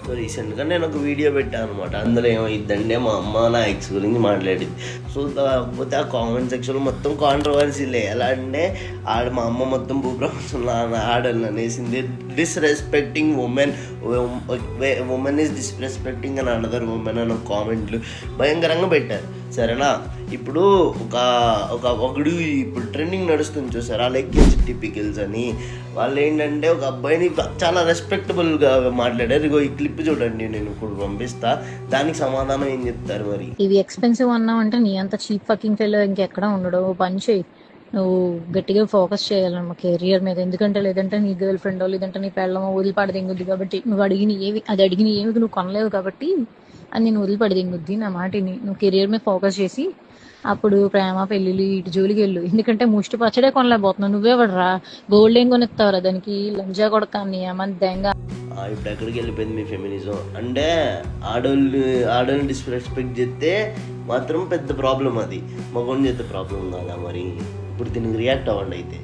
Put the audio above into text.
So రీసెంట్గా నేను ఒక వీడియో పెట్టాను అనమాట. అందులో ఏమైందంటే మా అమ్మ నా ఎక్స్ గురించి మాట్లాడింది. సో కాకపోతే ఆ కామెంట్ సెక్షన్లో మొత్తం కాంట్రవర్సీలే. ఎలా అంటే మా అమ్మ మొత్తం భూప్రపంచంలో ఆడని అనేసింది. డిస్రెస్పెక్టింగ్ ఉమెన్ ఈజ్ డిస్రెస్పెక్టింగ్ అని అనదర్ ఉమెన్ అని కామెంట్లు భయంకరంగా పెట్టారు. సరేనా, ఇప్పుడు ఒకడు ఇప్పుడు ట్రెండింగ్ నడుస్తుంది చూసారు, ఆ లెక్కించి టిపికల్స్ అని. వాళ్ళు ఏంటంటే ఒక అబ్బాయిని చాలా రెస్పెక్టబుల్గా మాట్లాడారు. ఇగో ఈ క్లిప్ చూడండి, నేను ఇప్పుడు పంపిస్తా, దానికి సమాధానం ఏం చెప్తారు మరి. ఇవి ఎక్స్పెన్సివ్ అన్నావు అంటే నీ అంత చీప్ ఫకింగ్ ఫెలో ఇంకెక్కడ ఉండడు. పని చేయి, నువ్వు గట్టిగా ఫోకస్ చేయాలన్నమా కెరియర్ మీద. ఎందుకంటే లేదంటే నీ గర్ల్ ఫ్రెండో లేదంటే నీ పెళ్ళమో వదిలిపాడు దింగుద్ది. కాబట్టి నువ్వు అడిగిన ఏమి నువ్వు కొనలేవు కాబట్టి అది నేను వదిలిపడి దింగుద్ది. నా మాటిని నువ్వు కెరియర్ మీద ఫోకస్ చేసి అప్పుడు ప్రేమ పెళ్ళిళ్ళు ఇటు జోలికి వెళ్ళు. ఎందుకంటే ముష్టి పచ్చడే కొనలేకపోతున్నావు. నువ్వే పడరా, గోల్డ్ ఏం కొనిస్తావురా దానికి, లంజా కొడకాన్ని ఏమని దెంగ. ఇప్పుడు ఎక్కడికి వెళ్ళిపోయింది మీ ఫెమినిజం అంటే? ఆడోళ్ళని డిస్రెస్పెక్ట్ చేస్తే మాత్రం పెద్ద ప్రాబ్లం, అది మగోని చేస్తే ప్రాబ్లం కాదా మరి? ఇప్పుడు దీనికి రియాక్ట్ అవ్వండి అయితే.